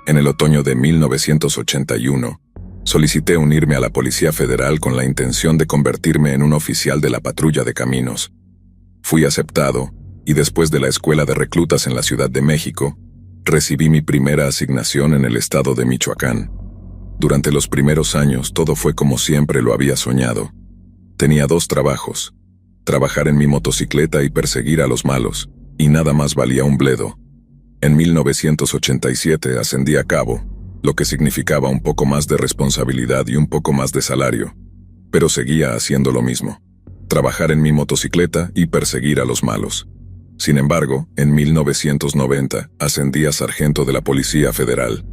En el otoño de 1981, solicité unirme a la Policía Federal con la intención de convertirme en un oficial de la patrulla de caminos. Fui aceptado, y después de la escuela de reclutas en la Ciudad de México, recibí mi primera asignación en el estado de Michoacán. Durante los primeros años todo fue como siempre lo había soñado. Tenía 2 trabajos: trabajar en mi motocicleta y perseguir a los malos, y nada más valía un bledo. En 1987 ascendí a cabo, lo que significaba un poco más de responsabilidad y un poco más de salario, pero seguía haciendo lo mismo: trabajar en mi motocicleta y perseguir a los malos. Sin embargo, en 1990 ascendí a sargento de la Policía Federal.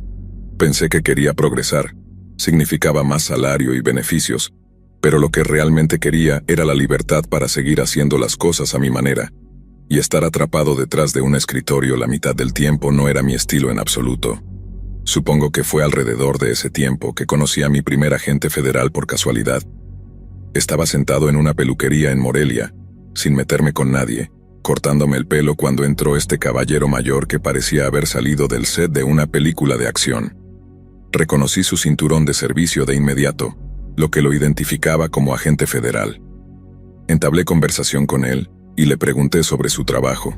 Pensé que quería progresar, significaba más salario y beneficios, pero lo que realmente quería era la libertad para seguir haciendo las cosas a mi manera, y estar atrapado detrás de un escritorio la mitad del tiempo no era mi estilo en absoluto. Supongo que fue alrededor de ese tiempo que conocí a mi primer agente federal por casualidad. Estaba sentado en una peluquería en Morelia, sin meterme con nadie, cortándome el pelo cuando entró este caballero mayor que parecía haber salido del set de una película de acción. Reconocí su cinturón de servicio de inmediato, lo que lo identificaba como agente federal. Entablé conversación con él y le pregunté sobre su trabajo.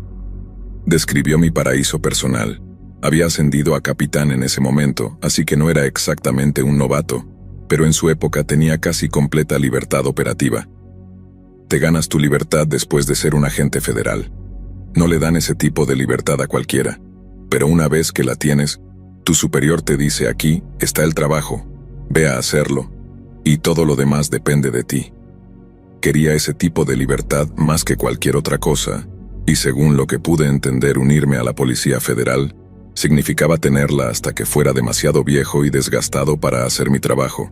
Describió mi paraíso personal. Había ascendido a capitán en ese momento, así que no era exactamente un novato, pero en su época tenía casi completa libertad operativa. Te ganas tu libertad después de ser un agente federal. No le dan ese tipo de libertad a cualquiera, pero una vez que la tienes, tu superior te dice: aquí está el trabajo, ve a hacerlo, y todo lo demás depende de ti. Quería ese tipo de libertad más que cualquier otra cosa, y según lo que pude entender, unirme a la Policía Federal significaba tenerla hasta que fuera demasiado viejo y desgastado para hacer mi trabajo.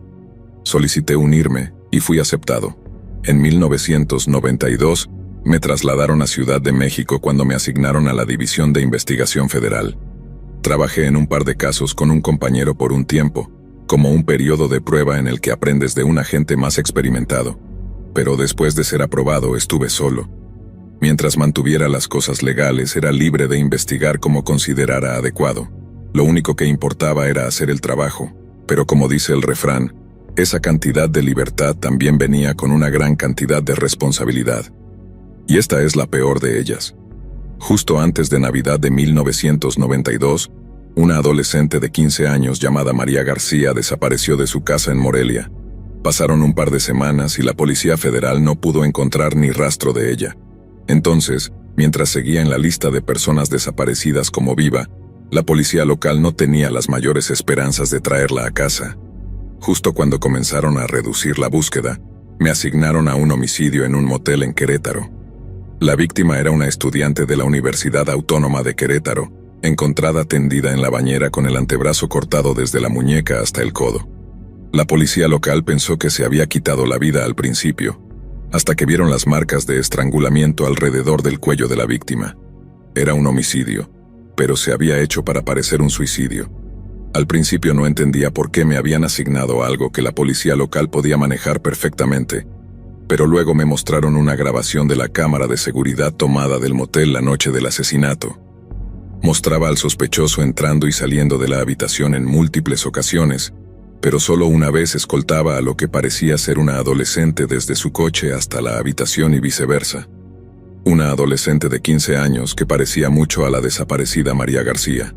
Solicité unirme y fui aceptado. En 1992 me trasladaron a Ciudad de México cuando me asignaron a la División de Investigación Federal. Trabajé en un par de casos con un compañero por un tiempo, como un periodo de prueba en el que aprendes de un agente más experimentado. Pero después de ser aprobado estuve solo. Mientras mantuviera las cosas legales, era libre de investigar como considerara adecuado. Lo único que importaba era hacer el trabajo, pero como dice el refrán, esa cantidad de libertad también venía con una gran cantidad de responsabilidad. Y esta es la peor de ellas. Justo antes de Navidad de 1992, una adolescente de 15 años llamada María García desapareció de su casa en Morelia. Pasaron un par de semanas y la Policía Federal no pudo encontrar ni rastro de ella. Entonces, mientras seguía en la lista de personas desaparecidas como viva, la policía local no tenía las mayores esperanzas de traerla a casa. Justo cuando comenzaron a reducir la búsqueda, me asignaron a un homicidio en un motel en Querétaro. La víctima era una estudiante de la Universidad Autónoma de Querétaro, encontrada tendida en la bañera con el antebrazo cortado desde la muñeca hasta el codo. La policía local pensó que se había quitado la vida al principio, hasta que vieron las marcas de estrangulamiento alrededor del cuello de la víctima. Era un homicidio, pero se había hecho para parecer un suicidio. Al principio no entendía por qué me habían asignado algo que la policía local podía manejar perfectamente, pero luego me mostraron una grabación de la cámara de seguridad tomada del motel la noche del asesinato. Mostraba al sospechoso entrando y saliendo de la habitación en múltiples ocasiones, pero solo una vez escoltaba a lo que parecía ser una adolescente desde su coche hasta la habitación y viceversa. Una adolescente de 15 años que parecía mucho a la desaparecida María García.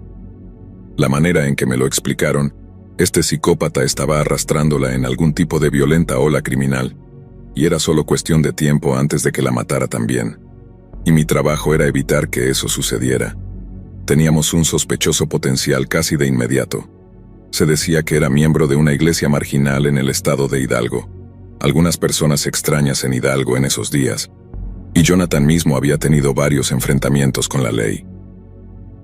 La manera en que me lo explicaron, este psicópata estaba arrastrándola en algún tipo de violenta ola criminal, y era solo cuestión de tiempo antes de que la matara también. Y mi trabajo era evitar que eso sucediera. Teníamos un sospechoso potencial casi de inmediato. Se decía que era miembro de una iglesia marginal en el estado de Hidalgo. Algunas personas extrañas en Hidalgo en esos días. Y Jonathan mismo había tenido varios enfrentamientos con la ley.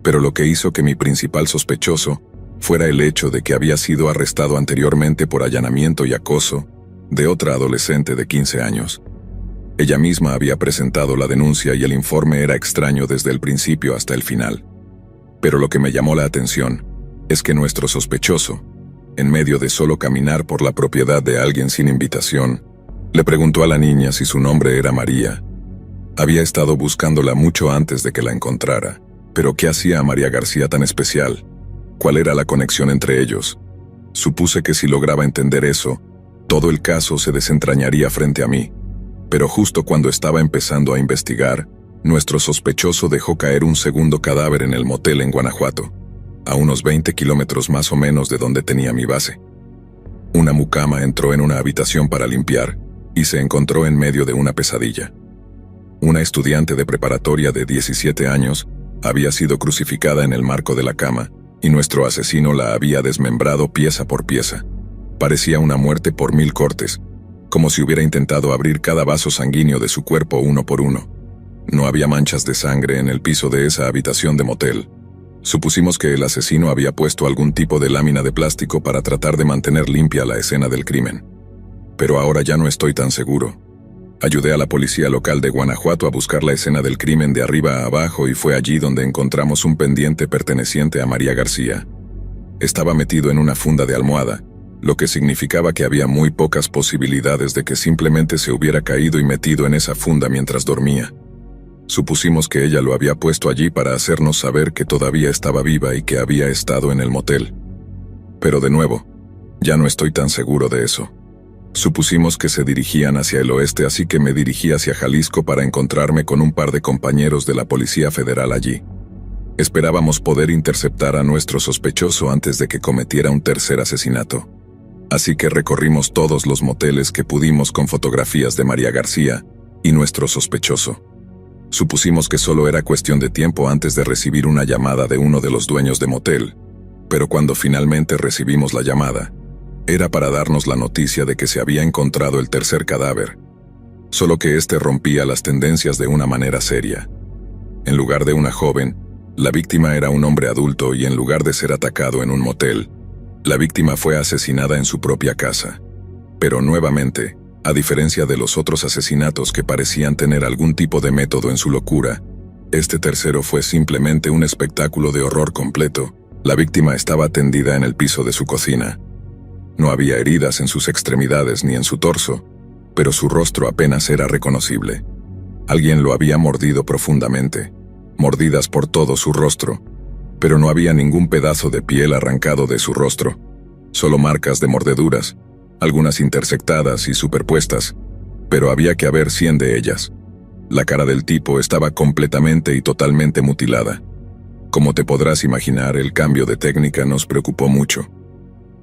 Pero lo que hizo que mi principal sospechoso fuera el hecho de que había sido arrestado anteriormente por allanamiento y acoso de otra adolescente de 15 años. Ella misma había presentado la denuncia y el informe era extraño desde el principio hasta el final. Pero lo que me llamó la atención es que nuestro sospechoso, en medio de solo caminar por la propiedad de alguien sin invitación, le preguntó a la niña si su nombre era María. Había estado buscándola mucho antes de que la encontrara. Pero ¿qué hacía a María García tan especial? ¿Cuál era la conexión entre ellos? Supuse que si lograba entender eso, todo el caso se desentrañaría frente a mí. Pero justo cuando estaba empezando a investigar, nuestro sospechoso dejó caer un segundo cadáver en el motel en Guanajuato, a unos 20 kilómetros más o menos de donde tenía mi base. Una mucama entró en una habitación para limpiar y se encontró en medio de una pesadilla. Una estudiante de preparatoria de 17 años había sido crucificada en el marco de la cama y nuestro asesino la había desmembrado pieza por pieza. Parecía una muerte por 1000 cortes, como si hubiera intentado abrir cada vaso sanguíneo de su cuerpo uno por uno. No había manchas de sangre en el piso de esa habitación de motel. Supusimos que el asesino había puesto algún tipo de lámina de plástico para tratar de mantener limpia la escena del crimen. Pero ahora ya no estoy tan seguro. Ayudé a la policía local de Guanajuato a buscar la escena del crimen de arriba a abajo y fue allí donde encontramos un pendiente perteneciente a María García. Estaba metido en una funda de almohada, lo que significaba que había muy pocas posibilidades de que simplemente se hubiera caído y metido en esa funda mientras dormía. Supusimos que ella lo había puesto allí para hacernos saber que todavía estaba viva y que había estado en el motel. Pero de nuevo, ya no estoy tan seguro de eso. Supusimos que se dirigían hacia el oeste, así que me dirigí hacia Jalisco para encontrarme con un par de compañeros de la Policía Federal allí. Esperábamos poder interceptar a nuestro sospechoso antes de que cometiera un tercer asesinato. Así que recorrimos todos los moteles que pudimos con fotografías de María García y nuestro sospechoso. Supusimos que solo era cuestión de tiempo antes de recibir una llamada de uno de los dueños de motel, pero cuando finalmente recibimos la llamada, era para darnos la noticia de que se había encontrado el tercer cadáver, solo que este rompía las tendencias de una manera seria. En lugar de una joven, la víctima era un hombre adulto y en lugar de ser atacado en un motel, la víctima fue asesinada en su propia casa. Pero nuevamente, a diferencia de los otros asesinatos que parecían tener algún tipo de método en su locura, este tercero fue simplemente un espectáculo de horror completo. La víctima estaba tendida en el piso de su cocina. No había heridas en sus extremidades ni en su torso, pero su rostro apenas era reconocible. Alguien lo había mordido profundamente, mordidas por todo su rostro, pero no había ningún pedazo de piel arrancado de su rostro, solo marcas de mordeduras, algunas intersectadas y superpuestas, pero había que haber 100 de ellas. La cara del tipo estaba completamente y totalmente mutilada. Como te podrás imaginar, el cambio de técnica nos preocupó mucho.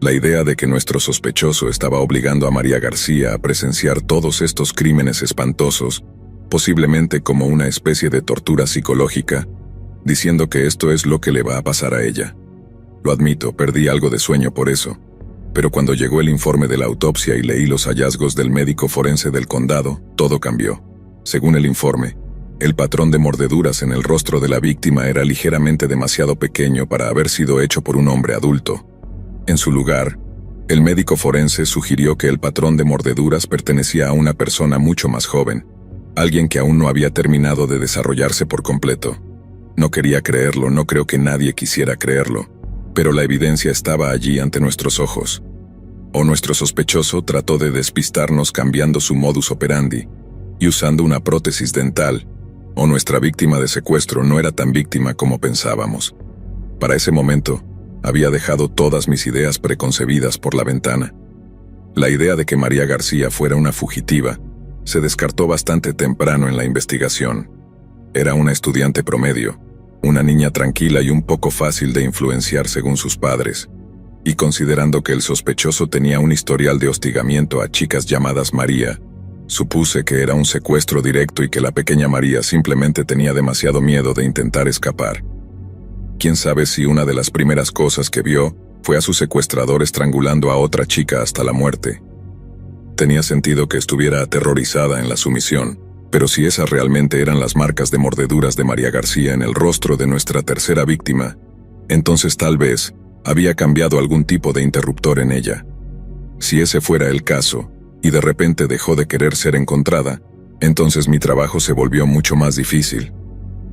La idea de que nuestro sospechoso estaba obligando a María García a presenciar todos estos crímenes espantosos, posiblemente como una especie de tortura psicológica, diciendo que esto es lo que le va a pasar a ella. Lo admito, perdí algo de sueño por eso, pero cuando llegó el informe de la autopsia y leí los hallazgos del médico forense del condado, todo cambió. Según el informe, el patrón de mordeduras en el rostro de la víctima era ligeramente demasiado pequeño para haber sido hecho por un hombre adulto. En su lugar, el médico forense sugirió que el patrón de mordeduras pertenecía a una persona mucho más joven, alguien que aún no había terminado de desarrollarse por completo. No quería creerlo, no creo que nadie quisiera creerlo, pero la evidencia estaba allí ante nuestros ojos. O nuestro sospechoso trató de despistarnos cambiando su modus operandi y usando una prótesis dental, o nuestra víctima de secuestro no era tan víctima como pensábamos. Para ese momento, había dejado todas mis ideas preconcebidas por la ventana. La idea de que María García fuera una fugitiva se descartó bastante temprano en la investigación. Era una estudiante promedio, una niña tranquila y un poco fácil de influenciar según sus padres. Y considerando que el sospechoso tenía un historial de hostigamiento a chicas llamadas María, supuse que era un secuestro directo y que la pequeña María simplemente tenía demasiado miedo de intentar escapar. Quién sabe si una de las primeras cosas que vio fue a su secuestrador estrangulando a otra chica hasta la muerte. Tenía sentido que estuviera aterrorizada en la sumisión, pero si esas realmente eran las marcas de mordeduras de María García en el rostro de nuestra tercera víctima, entonces tal vez había cambiado algún tipo de interruptor en ella. Si ese fuera el caso, y de repente dejó de querer ser encontrada, entonces mi trabajo se volvió mucho más difícil.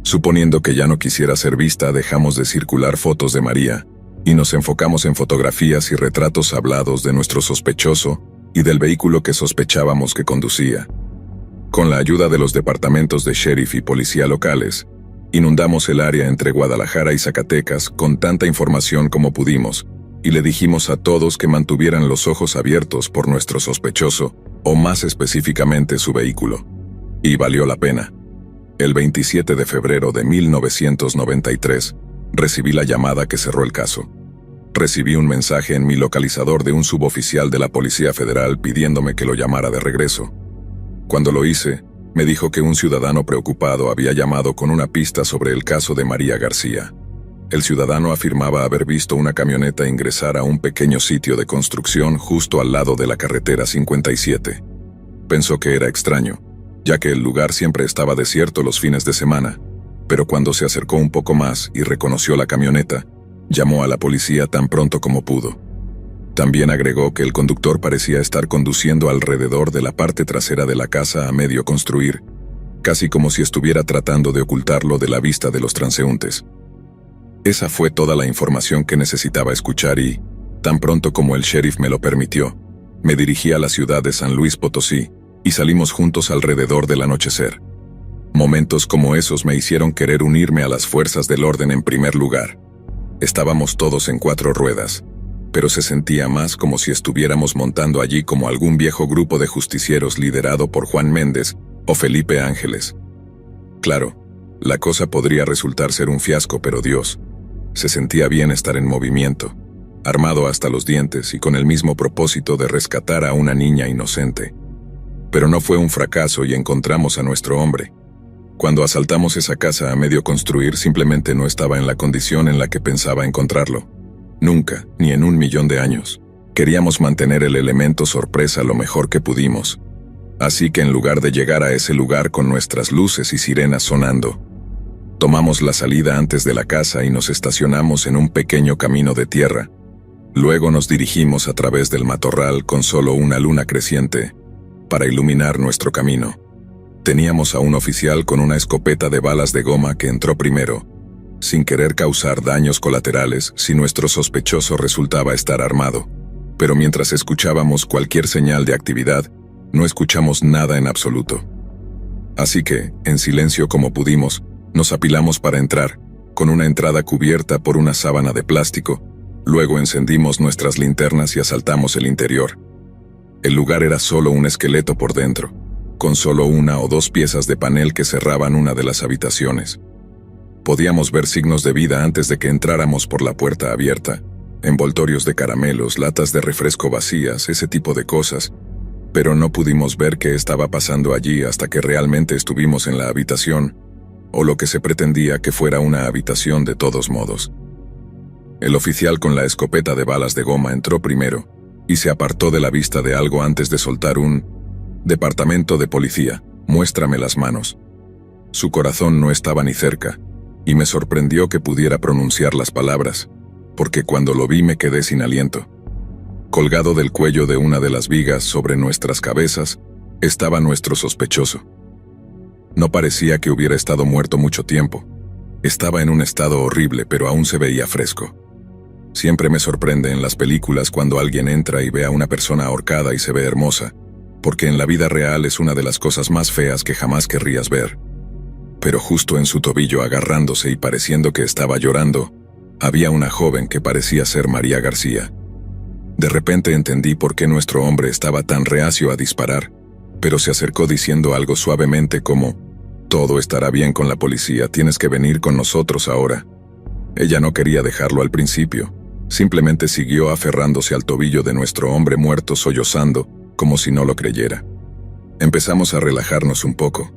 Suponiendo que ya no quisiera ser vista, dejamos de circular fotos de María, y nos enfocamos en fotografías y retratos hablados de nuestro sospechoso y del vehículo que sospechábamos que conducía. Con la ayuda de los departamentos de sheriff y policía locales, inundamos el área entre Guadalajara y Zacatecas con tanta información como pudimos, y le dijimos a todos que mantuvieran los ojos abiertos por nuestro sospechoso, o más específicamente su vehículo. Y valió la pena. El 27 de febrero de 1993, recibí la llamada que cerró el caso. Recibí un mensaje en mi localizador de un suboficial de la Policía Federal pidiéndome que lo llamara de regreso. Cuando lo hice, me dijo que un ciudadano preocupado había llamado con una pista sobre el caso de María García. El ciudadano afirmaba haber visto una camioneta ingresar a un pequeño sitio de construcción justo al lado de la carretera 57. Pensó que era extraño, ya que el lugar siempre estaba desierto los fines de semana, pero cuando se acercó un poco más y reconoció la camioneta, llamó a la policía tan pronto como pudo. También agregó que el conductor parecía estar conduciendo alrededor de la parte trasera de la casa a medio construir, casi como si estuviera tratando de ocultarlo de la vista de los transeúntes. Esa fue toda la información que necesitaba escuchar y, tan pronto como el sheriff me lo permitió, me dirigí a la ciudad de San Luis Potosí y salimos juntos alrededor del anochecer. Momentos como esos me hicieron querer unirme a las fuerzas del orden en primer lugar. Estábamos todos en 4 ruedas, pero se sentía más como si estuviéramos montando allí como algún viejo grupo de justicieros liderado por Juan Méndez o Felipe Ángeles. Claro, la cosa podría resultar ser un fiasco, pero Dios, se sentía bien estar en movimiento, armado hasta los dientes y con el mismo propósito de rescatar a una niña inocente. Pero no fue un fracaso y encontramos a nuestro hombre. Cuando asaltamos esa casa a medio construir, simplemente no estaba en la condición en la que pensaba encontrarlo. Nunca, ni en 1.000.000 de años. Queríamos mantener el elemento sorpresa lo mejor que pudimos. Así que en lugar de llegar a ese lugar con nuestras luces y sirenas sonando, tomamos la salida antes de la casa y nos estacionamos en un pequeño camino de tierra. Luego nos dirigimos a través del matorral con solo una luna creciente para iluminar nuestro camino. Teníamos a un oficial con una escopeta de balas de goma que entró primero, sin querer causar daños colaterales si nuestro sospechoso resultaba estar armado. Pero mientras escuchábamos cualquier señal de actividad, no escuchamos nada en absoluto. Así que, en silencio como pudimos, nos apilamos para entrar, con una entrada cubierta por una sábana de plástico. Luego encendimos nuestras linternas y asaltamos el interior. El lugar era solo un esqueleto por dentro, con solo 1 o 2 piezas de panel que cerraban una de las habitaciones. Podíamos ver signos de vida antes de que entráramos por la puerta abierta, envoltorios de caramelos, latas de refresco vacías, ese tipo de cosas, pero no pudimos ver qué estaba pasando allí hasta que realmente estuvimos en la habitación, o lo que se pretendía que fuera una habitación de todos modos. El oficial con la escopeta de balas de goma entró primero, y se apartó de la vista de algo antes de soltar un: «Departamento de Policía, muéstrame las manos». Su corazón no estaba ni cerca, y me sorprendió que pudiera pronunciar las palabras, porque cuando lo vi me quedé sin aliento. Colgado del cuello de una de las vigas sobre nuestras cabezas, estaba nuestro sospechoso. No parecía que hubiera estado muerto mucho tiempo. Estaba en un estado horrible, pero aún se veía fresco. Siempre me sorprende en las películas cuando alguien entra y ve a una persona ahorcada y se ve hermosa, porque en la vida real es una de las cosas más feas que jamás querrías ver. Pero justo en su tobillo, agarrándose y pareciendo que estaba llorando, había una joven que parecía ser María García. De repente entendí por qué nuestro hombre estaba tan reacio a disparar, pero se acercó diciendo algo suavemente como: «Todo estará bien con la policía, tienes que venir con nosotros ahora». Ella no quería dejarlo al principio, simplemente siguió aferrándose al tobillo de nuestro hombre muerto sollozando, como si no lo creyera. Empezamos a relajarnos un poco.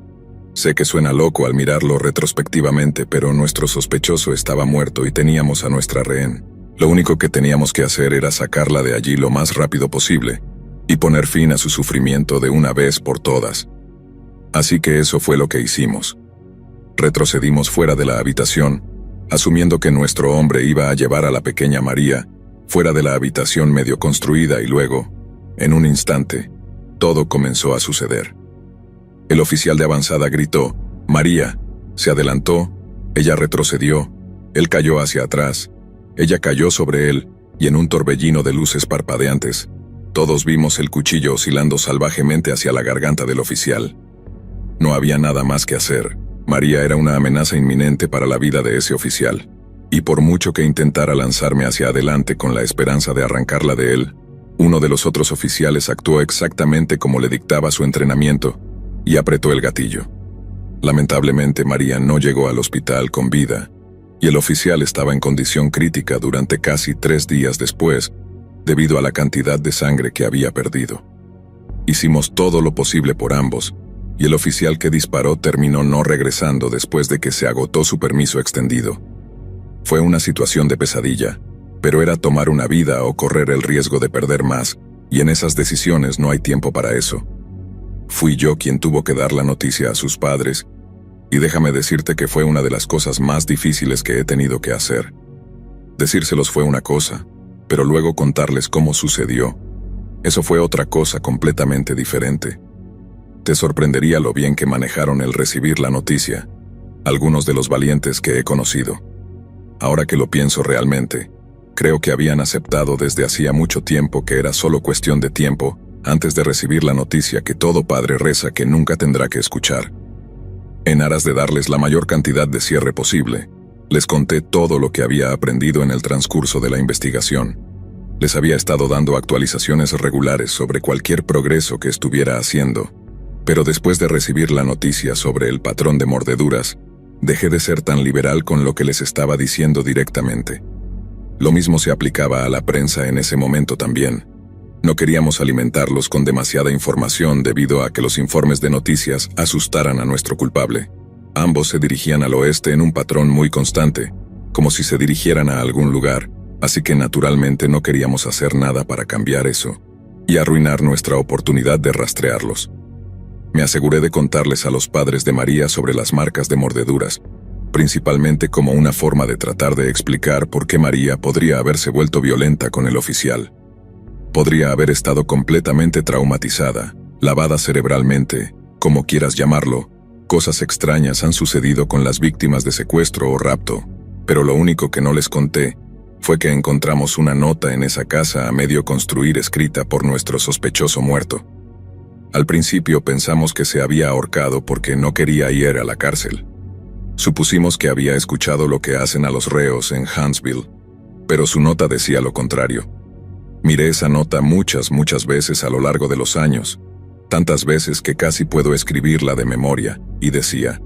Sé que suena loco al mirarlo retrospectivamente, pero nuestro sospechoso estaba muerto y teníamos a nuestra rehén. Lo único que teníamos que hacer era sacarla de allí lo más rápido posible y poner fin a su sufrimiento de una vez por todas. Así que eso fue lo que hicimos. Retrocedimos fuera de la habitación, asumiendo que nuestro hombre iba a llevar a la pequeña María fuera de la habitación medio construida y luego, en un instante, todo comenzó a suceder. El oficial de avanzada gritó: «María», se adelantó, ella retrocedió, él cayó hacia atrás, ella cayó sobre él, y en un torbellino de luces parpadeantes, todos vimos el cuchillo oscilando salvajemente hacia la garganta del oficial. No había nada más que hacer. María era una amenaza inminente para la vida de ese oficial, y por mucho que intentara lanzarme hacia adelante con la esperanza de arrancarla de él, uno de los otros oficiales actuó exactamente como le dictaba su entrenamiento y apretó el gatillo. Lamentablemente, María no llegó al hospital con vida, y el oficial estaba en condición crítica durante casi 3 días después, debido a la cantidad de sangre que había perdido. Hicimos todo lo posible por ambos, y el oficial que disparó terminó no regresando después de que se agotó su permiso extendido. Fue una situación de pesadilla, pero era tomar una vida o correr el riesgo de perder más, y en esas decisiones no hay tiempo para eso. Fui yo quien tuvo que dar la noticia a sus padres, y déjame decirte que fue una de las cosas más difíciles que he tenido que hacer. Decírselos fue una cosa, pero luego contarles cómo sucedió, eso fue otra cosa completamente diferente. Te sorprendería lo bien que manejaron el recibir la noticia, algunos de los valientes que he conocido. Ahora que lo pienso realmente, creo que habían aceptado desde hacía mucho tiempo que era solo cuestión de tiempo antes de recibir la noticia que todo padre reza que nunca tendrá que escuchar. En aras de darles la mayor cantidad de cierre posible, les conté todo lo que había aprendido en el transcurso de la investigación. Les había estado dando actualizaciones regulares sobre cualquier progreso que estuviera haciendo, pero después de recibir la noticia sobre el patrón de mordeduras, dejé de ser tan liberal con lo que les estaba diciendo directamente. Lo mismo se aplicaba a la prensa en ese momento también. No queríamos alimentarlos con demasiada información debido a que los informes de noticias asustaran a nuestro culpable. Ambos se dirigían al oeste en un patrón muy constante, como si se dirigieran a algún lugar, así que naturalmente no queríamos hacer nada para cambiar eso y arruinar nuestra oportunidad de rastrearlos. Me aseguré de contarles a los padres de María sobre las marcas de mordeduras, principalmente como una forma de tratar de explicar por qué María podría haberse vuelto violenta con el oficial. Podría haber estado completamente traumatizada, lavada cerebralmente, como quieras llamarlo. Cosas extrañas han sucedido con las víctimas de secuestro o rapto, pero lo único que no les conté fue que encontramos una nota en esa casa a medio construir escrita por nuestro sospechoso muerto. Al principio pensamos que se había ahorcado porque no quería ir a la cárcel. Supusimos que había escuchado lo que hacen a los reos en Huntsville, pero su nota decía lo contrario. Miré esa nota muchas veces a lo largo de los años, tantas veces que casi puedo escribirla de memoria, y decía: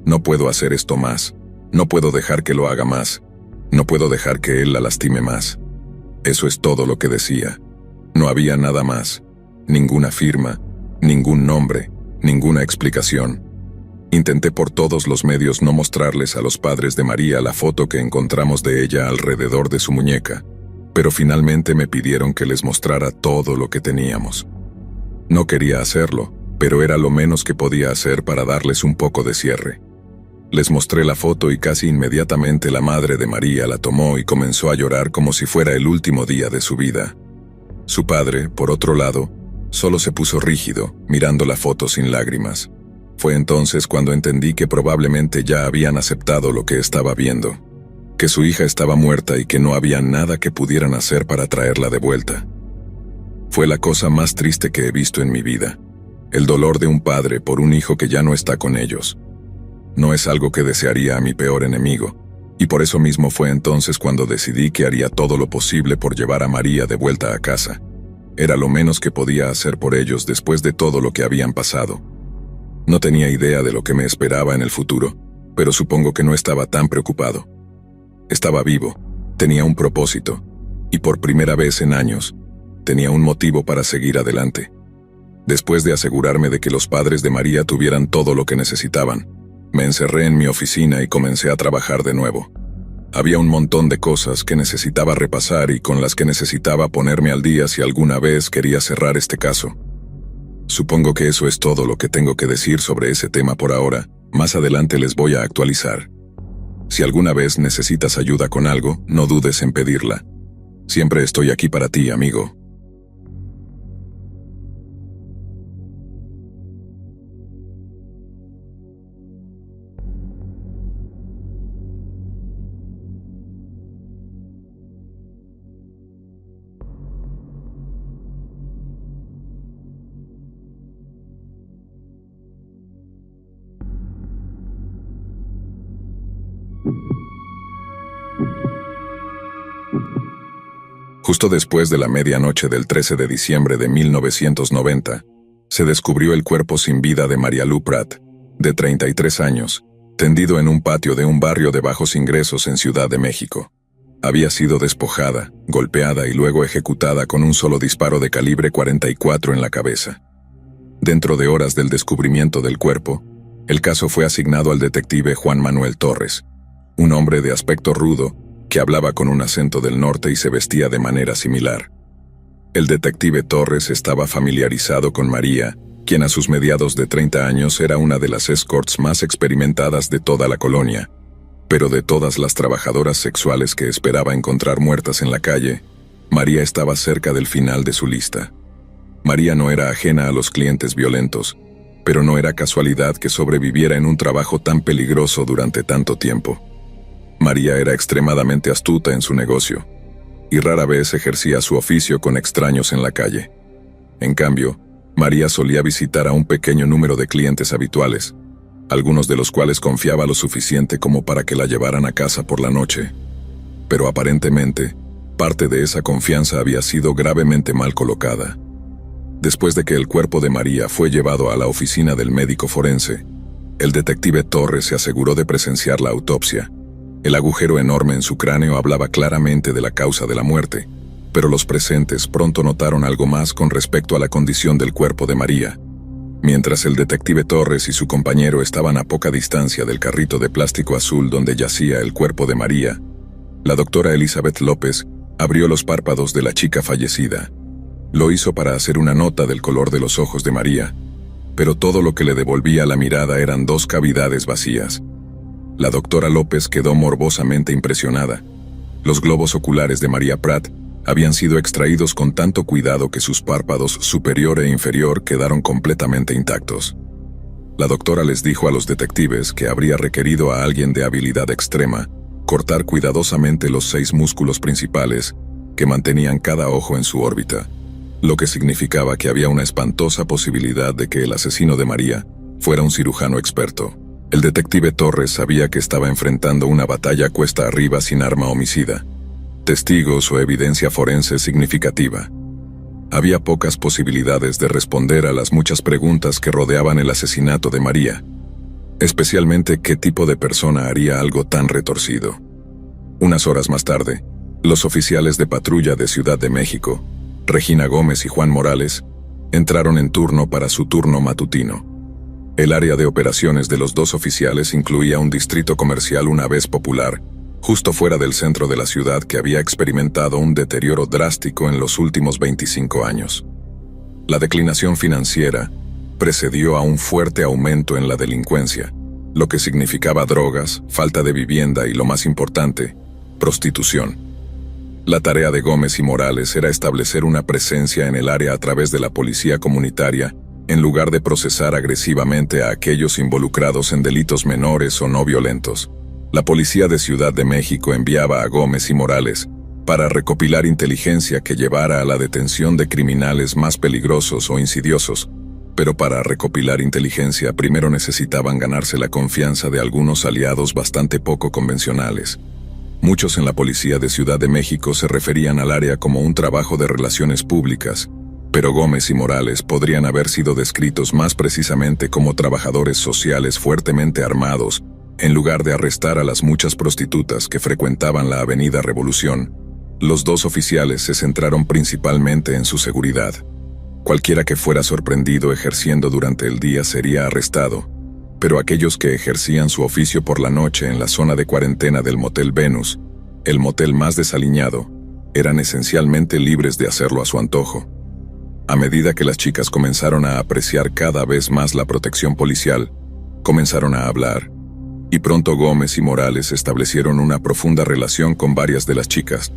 no puedo hacer esto más, no puedo dejar que lo haga más, no puedo dejar que él la lastime más. Eso es todo lo que decía. No había nada más, ninguna firma, ningún nombre, ninguna explicación. Intenté por todos los medios no mostrarles a los padres de María la foto que encontramos de ella alrededor de su muñeca, pero finalmente me pidieron que les mostrara todo lo que teníamos. No quería hacerlo, pero era lo menos que podía hacer para darles un poco de cierre. Les mostré la foto y casi inmediatamente la madre de María la tomó y comenzó a llorar como si fuera el último día de su vida. Su padre, por otro lado, solo se puso rígido, mirando la foto sin lágrimas. Fue entonces cuando entendí que probablemente ya habían aceptado lo que estaba viendo, que su hija estaba muerta y que no había nada que pudieran hacer para traerla de vuelta. Fue la cosa más triste que he visto en mi vida, el dolor de un padre por un hijo que ya no está con ellos. No es algo que desearía a mi peor enemigo, y por eso mismo fue entonces cuando decidí que haría todo lo posible por llevar a María de vuelta a casa. Era lo menos que podía hacer por ellos después de todo lo que habían pasado. No tenía idea de lo que me esperaba en el futuro, pero supongo que no estaba tan preocupado. Estaba vivo, tenía un propósito, y por primera vez en años, tenía un motivo para seguir adelante. Después de asegurarme de que los padres de María tuvieran todo lo que necesitaban, me encerré en mi oficina y comencé a trabajar de nuevo. Había un montón de cosas que necesitaba repasar y con las que necesitaba ponerme al día si alguna vez quería cerrar este caso. Supongo que eso es todo lo que tengo que decir sobre ese tema por ahora. Más adelante les voy a actualizar. Si alguna vez necesitas ayuda con algo, no dudes en pedirla. Siempre estoy aquí para ti, amigo. Justo después de la medianoche del 13 de diciembre de 1990, se descubrió el cuerpo sin vida de María Lu Prat, de 33 años, tendido en un patio de un barrio de bajos ingresos en Ciudad de México. Había sido despojada, golpeada y luego ejecutada con un solo disparo de calibre 44 en la cabeza. Dentro de horas del descubrimiento del cuerpo, el caso fue asignado al detective Juan Manuel Torres, un hombre de aspecto rudo que hablaba con un acento del norte y se vestía de manera similar. El detective Torres estaba familiarizado con María, quien a sus mediados de 30 años era una de las escorts más experimentadas de toda la colonia. Pero de todas las trabajadoras sexuales que esperaba encontrar muertas en la calle, María estaba cerca del final de su lista. María no era ajena a los clientes violentos, pero no era casualidad que sobreviviera en un trabajo tan peligroso durante tanto tiempo. María era extremadamente astuta en su negocio, y rara vez ejercía su oficio con extraños en la calle. En cambio, María solía visitar a un pequeño número de clientes habituales, algunos de los cuales confiaba lo suficiente como para que la llevaran a casa por la noche. Pero aparentemente, parte de esa confianza había sido gravemente mal colocada. Después de que el cuerpo de María fue llevado a la oficina del médico forense, el detective Torres se aseguró de presenciar la autopsia. El agujero enorme en su cráneo hablaba claramente de la causa de la muerte, pero los presentes pronto notaron algo más con respecto a la condición del cuerpo de María. Mientras el detective Torres y su compañero estaban a poca distancia del carrito de plástico azul donde yacía el cuerpo de María, la doctora Elizabeth López abrió los párpados de la chica fallecida. Lo hizo para hacer una nota del color de los ojos de María, pero todo lo que le devolvía la mirada eran dos cavidades vacías. La doctora López quedó morbosamente impresionada. Los globos oculares de María Prat habían sido extraídos con tanto cuidado que sus párpados superior e inferior quedaron completamente intactos. La doctora les dijo a los detectives que habría requerido a alguien de habilidad extrema cortar cuidadosamente los 6 músculos principales que mantenían cada ojo en su órbita, lo que significaba que había una espantosa posibilidad de que el asesino de María fuera un cirujano experto. El detective Torres sabía que estaba enfrentando una batalla cuesta arriba sin arma homicida, testigos o evidencia forense significativa. Había pocas posibilidades de responder a las muchas preguntas que rodeaban el asesinato de María, especialmente qué tipo de persona haría algo tan retorcido. Unas horas más tarde, los oficiales de patrulla de Ciudad de México, Regina Gómez y Juan Morales, entraron en turno para su turno matutino. El área de operaciones de los dos oficiales incluía un distrito comercial una vez popular, justo fuera del centro de la ciudad que había experimentado un deterioro drástico en los últimos 25 años. La declinación financiera precedió a un fuerte aumento en la delincuencia, lo que significaba drogas, falta de vivienda y, lo más importante, prostitución. La tarea de Gómez y Morales era establecer una presencia en el área a través de la policía comunitaria, en lugar de procesar agresivamente a aquellos involucrados en delitos menores o no violentos. La policía de Ciudad de México enviaba a Gómez y Morales para recopilar inteligencia que llevara a la detención de criminales más peligrosos o insidiosos, pero para recopilar inteligencia primero necesitaban ganarse la confianza de algunos aliados bastante poco convencionales. Muchos en la policía de Ciudad de México se referían al área como un trabajo de relaciones públicas, pero Gómez y Morales podrían haber sido descritos más precisamente como trabajadores sociales fuertemente armados, en lugar de arrestar a las muchas prostitutas que frecuentaban la Avenida Revolución. Los dos oficiales se centraron principalmente en su seguridad. Cualquiera que fuera sorprendido ejerciendo durante el día sería arrestado, pero aquellos que ejercían su oficio por la noche en la zona de cuarentena del Motel Venus, el motel más desaliñado, eran esencialmente libres de hacerlo a su antojo. A medida que las chicas comenzaron a apreciar cada vez más la protección policial, comenzaron a hablar, y pronto Gómez y Morales establecieron una profunda relación con varias de las chicas,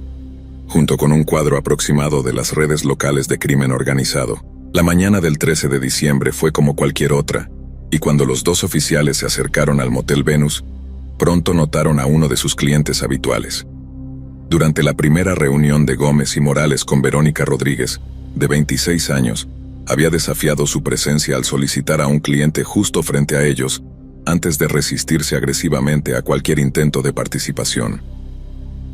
junto con un cuadro aproximado de las redes locales de crimen organizado. La mañana del 13 de diciembre fue como cualquier otra, y cuando los dos oficiales se acercaron al Motel Venus, pronto notaron a uno de sus clientes habituales. Durante la primera reunión de Gómez y Morales con Verónica Rodríguez, de 26 años, había desafiado su presencia al solicitar a un cliente justo frente a ellos, antes de resistirse agresivamente a cualquier intento de participación.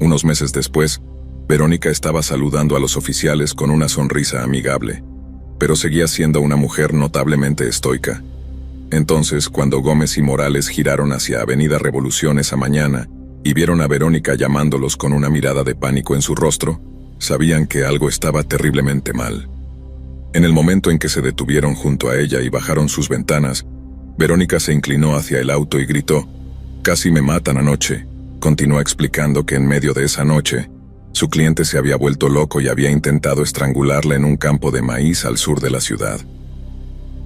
Unos meses después, Verónica estaba saludando a los oficiales con una sonrisa amigable, pero seguía siendo una mujer notablemente estoica. Entonces, cuando Gómez y Morales giraron hacia Avenida Revolución esa mañana y vieron a Verónica llamándolos con una mirada de pánico en su rostro, sabían que algo estaba terriblemente mal. En el momento en que se detuvieron junto a ella y bajaron sus ventanas, Verónica se inclinó hacia el auto y gritó: «Casi me matan anoche». Continuó explicando que en medio de esa noche, su cliente se había vuelto loco y había intentado estrangularla en un campo de maíz al sur de la ciudad.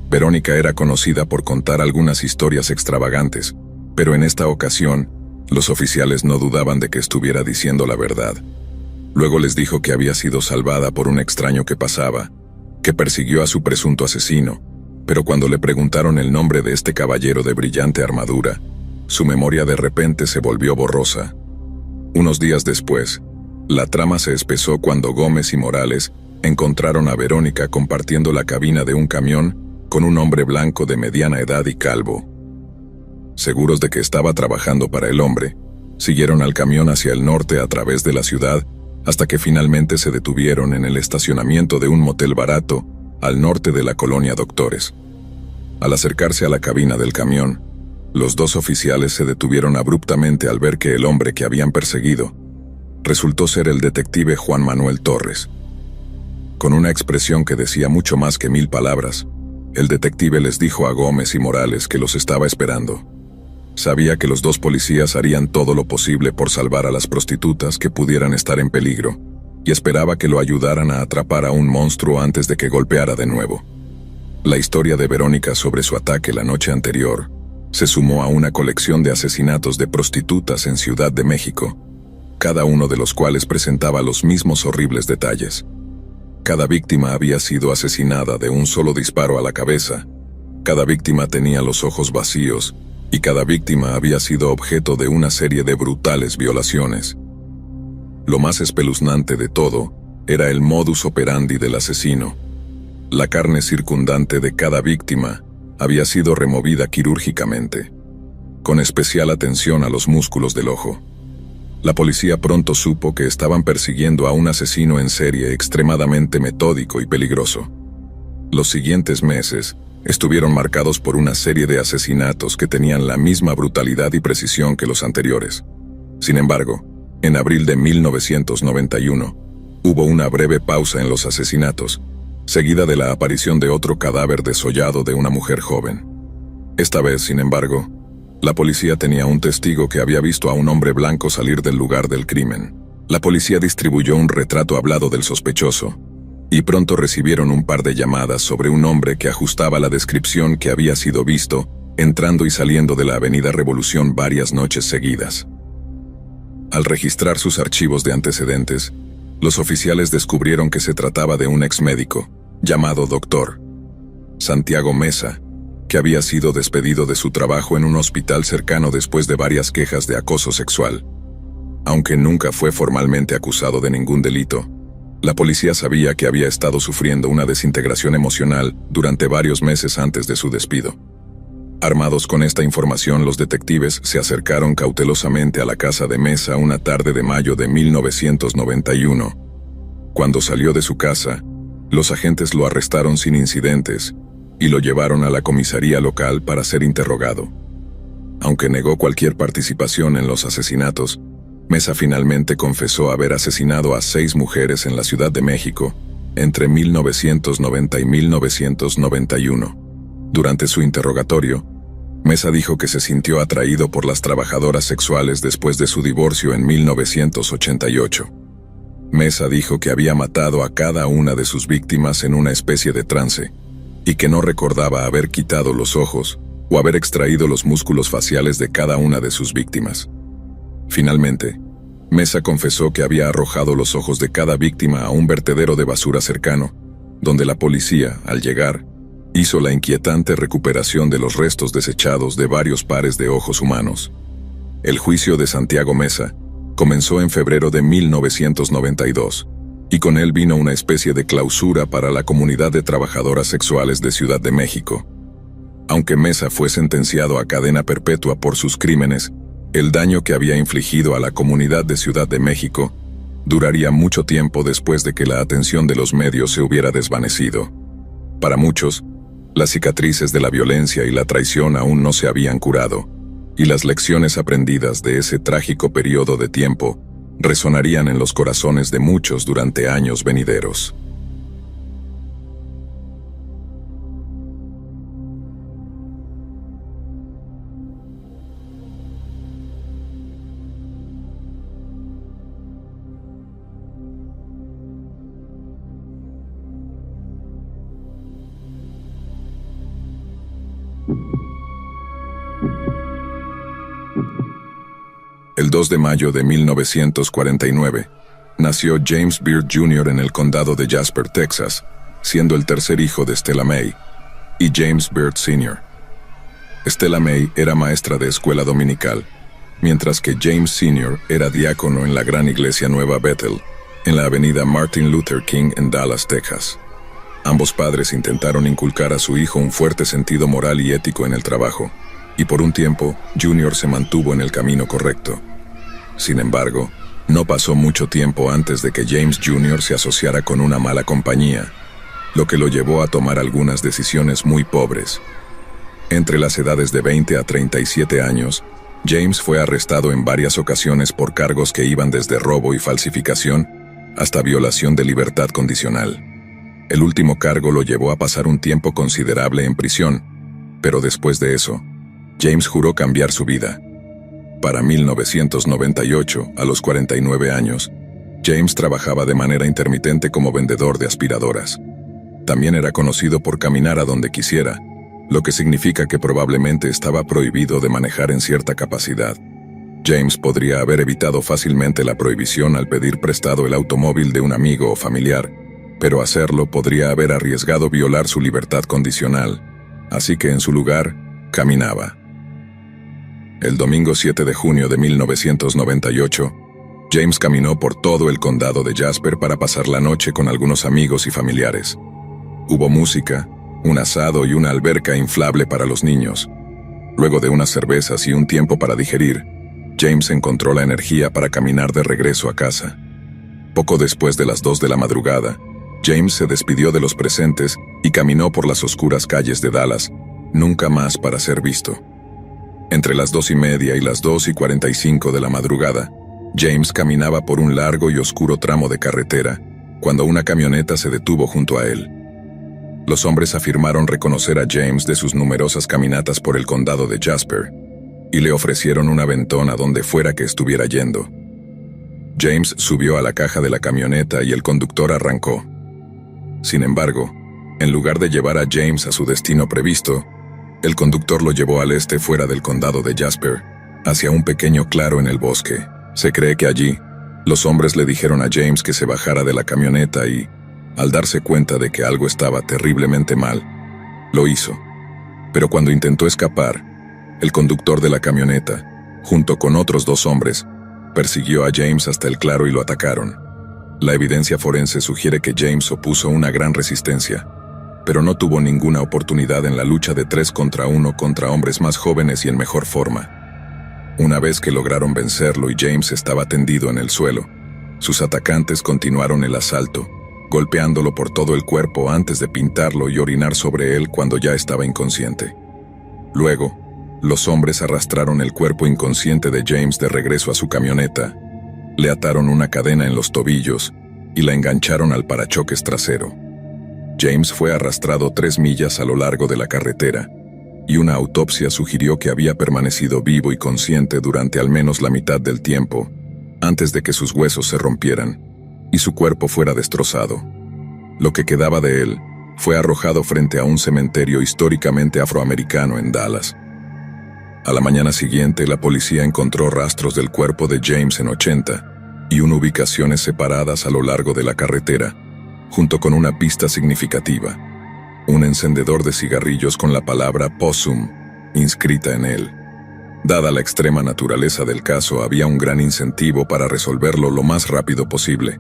Verónica era conocida por contar algunas historias extravagantes, pero en esta ocasión, los oficiales no dudaban de que estuviera diciendo la verdad. Luego les dijo que había sido salvada por un extraño que pasaba, que persiguió a su presunto asesino, pero cuando le preguntaron el nombre de este caballero de brillante armadura, su memoria de repente se volvió borrosa. Unos días después, la trama se espesó cuando Gómez y Morales encontraron a Verónica compartiendo la cabina de un camión con un hombre blanco de mediana edad y calvo. Seguros de que estaba trabajando para el hombre, siguieron al camión hacia el norte a través de la ciudad hasta que finalmente se detuvieron en el estacionamiento de un motel barato al norte de la colonia Doctores. Al acercarse a la cabina del camión, los dos oficiales se detuvieron abruptamente al ver que el hombre que habían perseguido resultó ser el detective Juan Manuel Torres. Con una expresión que decía mucho más que 1000 palabras, el detective les dijo a Gómez y Morales que los estaba esperando. Sabía que los dos policías harían todo lo posible por salvar a las prostitutas que pudieran estar en peligro, y esperaba que lo ayudaran a atrapar a un monstruo antes de que golpeara de nuevo. La historia de Verónica sobre su ataque la noche anterior se sumó a una colección de asesinatos de prostitutas en Ciudad de México, cada uno de los cuales presentaba los mismos horribles detalles. Cada víctima había sido asesinada de un solo disparo a la cabeza, cada víctima tenía los ojos vacíos, y cada víctima había sido objeto de una serie de brutales violaciones. Lo más espeluznante de todo era el modus operandi del asesino. La carne circundante de cada víctima había sido removida quirúrgicamente, con especial atención a los músculos del ojo. La policía pronto supo que estaban persiguiendo a un asesino en serie extremadamente metódico y peligroso. Los siguientes meses estuvieron marcados por una serie de asesinatos que tenían la misma brutalidad y precisión que los anteriores. Sin embargo, en abril de 1991, hubo una breve pausa en los asesinatos, seguida de la aparición de otro cadáver desollado de una mujer joven. Esta vez, sin embargo, la policía tenía un testigo que había visto a un hombre blanco salir del lugar del crimen. La policía distribuyó un retrato hablado del sospechoso, y pronto recibieron un par de llamadas sobre un hombre que ajustaba la descripción que había sido visto entrando y saliendo de la Avenida Revolución varias noches seguidas. Al registrar sus archivos de antecedentes, los oficiales descubrieron que se trataba de un exmédico, llamado Dr. Santiago Mesa, que había sido despedido de su trabajo en un hospital cercano después de varias quejas de acoso sexual. Aunque nunca fue formalmente acusado de ningún delito, la policía sabía que había estado sufriendo una desintegración emocional durante varios meses antes de su despido. Armados con esta información, los detectives se acercaron cautelosamente a la casa de Mesa una tarde de mayo de 1991. Cuando salió de su casa, los agentes lo arrestaron sin incidentes y lo llevaron a la comisaría local para ser interrogado. Aunque negó cualquier participación en los asesinatos, Mesa finalmente confesó haber asesinado a 6 mujeres en la Ciudad de México entre 1990 y 1991. Durante su interrogatorio, Mesa dijo que se sintió atraído por las trabajadoras sexuales después de su divorcio en 1988. Mesa dijo que había matado a cada una de sus víctimas en una especie de trance, y que no recordaba haber quitado los ojos o haber extraído los músculos faciales de cada una de sus víctimas. Finalmente, Mesa confesó que había arrojado los ojos de cada víctima a un vertedero de basura cercano, donde la policía, al llegar, hizo la inquietante recuperación de los restos desechados de varios pares de ojos humanos. El juicio de Santiago Mesa comenzó en febrero de 1992, y con él vino una especie de clausura para la comunidad de trabajadoras sexuales de Ciudad de México. Aunque Mesa fue sentenciado a cadena perpetua por sus crímenes, el daño que había infligido a la comunidad de Ciudad de México duraría mucho tiempo después de que la atención de los medios se hubiera desvanecido. Para muchos, las cicatrices de la violencia y la traición aún no se habían curado, y las lecciones aprendidas de ese trágico periodo de tiempo resonarían en los corazones de muchos durante años venideros. El 2 de mayo de 1949, nació James Byrd Jr. en el condado de Jasper, Texas, siendo el tercer hijo de Stella May y James Byrd Sr. Stella May era maestra de escuela dominical, mientras que James Sr. era diácono en la gran iglesia Nueva Bethel, en la avenida Martin Luther King en Dallas, Texas. Ambos padres intentaron inculcar a su hijo un fuerte sentido moral y ético en el trabajo, y por un tiempo, Junior se mantuvo en el camino correcto. Sin embargo, no pasó mucho tiempo antes de que James Jr. se asociara con una mala compañía, lo que lo llevó a tomar algunas decisiones muy pobres. Entre las edades de 20 a 37 años, James fue arrestado en varias ocasiones por cargos que iban desde robo y falsificación hasta violación de libertad condicional. El último cargo lo llevó a pasar un tiempo considerable en prisión, pero después de eso, James juró cambiar su vida. Para 1998, a los 49 años, James trabajaba de manera intermitente como vendedor de aspiradoras. También era conocido por caminar a donde quisiera, lo que significa que probablemente estaba prohibido de manejar en cierta capacidad. James podría haber evitado fácilmente la prohibición al pedir prestado el automóvil de un amigo o familiar, pero hacerlo podría haber arriesgado violar su libertad condicional, así que en su lugar, caminaba. El domingo 7 de junio de 1998, James caminó por todo el condado de Jasper para pasar la noche con algunos amigos y familiares. Hubo música, un asado y una alberca inflable para los niños. Luego de unas cervezas y un tiempo para digerir, James encontró la energía para caminar de regreso a casa. Poco después de las 2 de la madrugada, James se despidió de los presentes y caminó por las oscuras calles de Dallas, nunca más para ser visto. Entre las 2:30 y las 2:45 de la madrugada, James caminaba por un largo y oscuro tramo de carretera, cuando una camioneta se detuvo junto a él. Los hombres afirmaron reconocer a James de sus numerosas caminatas por el condado de Jasper, y le ofrecieron un aventón a donde fuera que estuviera yendo. James subió a la caja de la camioneta y el conductor arrancó. Sin embargo, en lugar de llevar a James a su destino previsto, el conductor lo llevó al este fuera del condado de Jasper, hacia un pequeño claro en el bosque. Se cree que allí, los hombres le dijeron a James que se bajara de la camioneta y, al darse cuenta de que algo estaba terriblemente mal, lo hizo. Pero cuando intentó escapar, el conductor de la camioneta, junto con otros 2 hombres, persiguió a James hasta el claro y lo atacaron. La evidencia forense sugiere que James opuso una gran resistencia, pero no tuvo ninguna oportunidad en la lucha de 3 contra 1 contra hombres más jóvenes y en mejor forma. Una vez que lograron vencerlo y James estaba tendido en el suelo, sus atacantes continuaron el asalto, golpeándolo por todo el cuerpo antes de pintarlo y orinar sobre él cuando ya estaba inconsciente. Luego, los hombres arrastraron el cuerpo inconsciente de James de regreso a su camioneta, le ataron una cadena en los tobillos y la engancharon al parachoques trasero. James fue arrastrado 3 millas a lo largo de la carretera, y una autopsia sugirió que había permanecido vivo y consciente durante al menos la mitad del tiempo, antes de que sus huesos se rompieran y su cuerpo fuera destrozado. Lo que quedaba de él fue arrojado frente a un cementerio históricamente afroamericano en Dallas. A la mañana siguiente, la policía encontró rastros del cuerpo de James en 80 y ubicaciones separadas a lo largo de la carretera, junto con una pista significativa, un encendedor de cigarrillos con la palabra Possum inscrita en él. Dada la extrema naturaleza del caso, había un gran incentivo para resolverlo lo más rápido posible.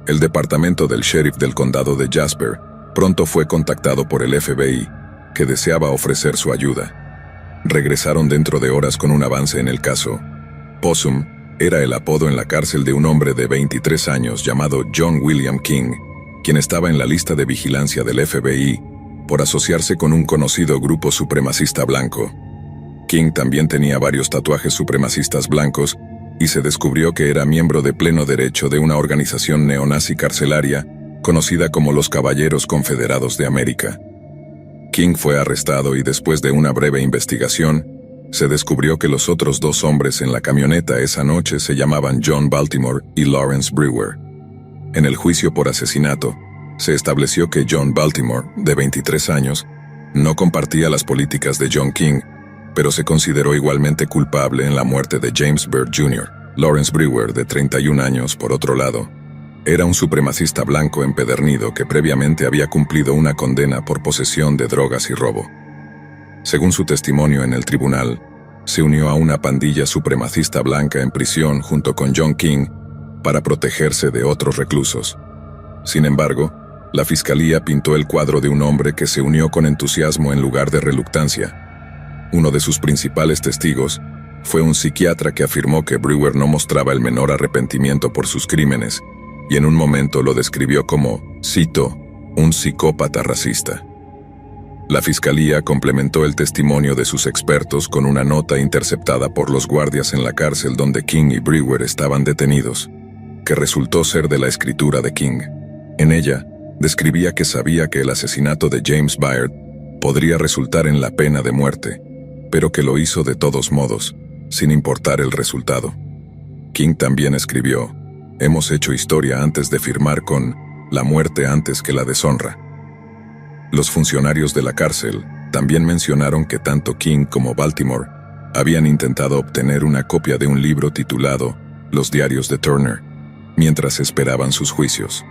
El departamento del sheriff del condado de Jasper pronto fue contactado por el FBI, que deseaba ofrecer su ayuda. Regresaron dentro de horas con un avance en el caso. Possum era el apodo en la cárcel de un hombre de 23 años llamado John William King, quien estaba en la lista de vigilancia del FBI por asociarse con un conocido grupo supremacista blanco. King también tenía varios tatuajes supremacistas blancos y se descubrió que era miembro de pleno derecho de una organización neonazi carcelaria conocida como los Caballeros Confederados de América. King fue arrestado y después de una breve investigación, se descubrió que los otros dos hombres en la camioneta esa noche se llamaban John Baltimore y Lawrence Brewer. En el juicio por asesinato, se estableció que John Baltimore, de 23 años, no compartía las políticas de John King, pero se consideró igualmente culpable en la muerte de James Byrd Jr. Lawrence Brewer, de 31 años, por otro lado, era un supremacista blanco empedernido que previamente había cumplido una condena por posesión de drogas y robo. Según su testimonio en el tribunal, se unió a una pandilla supremacista blanca en prisión junto con John King para protegerse de otros reclusos. Sin embargo, la fiscalía pintó el cuadro de un hombre que se unió con entusiasmo en lugar de reluctancia. Uno de sus principales testigos fue un psiquiatra que afirmó que Brewer no mostraba el menor arrepentimiento por sus crímenes, y en un momento lo describió como, cito, un psicópata racista. La fiscalía complementó el testimonio de sus expertos con una nota interceptada por los guardias en la cárcel donde King y Brewer estaban detenidos, que resultó ser de la escritura de King. En ella, describía que sabía que el asesinato de James Byrd podría resultar en la pena de muerte, pero que lo hizo de todos modos, sin importar el resultado. King también escribió, «Hemos hecho historia antes de firmar con la muerte antes que la deshonra». Los funcionarios de la cárcel también mencionaron que tanto King como Baltimore habían intentado obtener una copia de un libro titulado Los diarios de Turner, mientras esperaban sus juicios.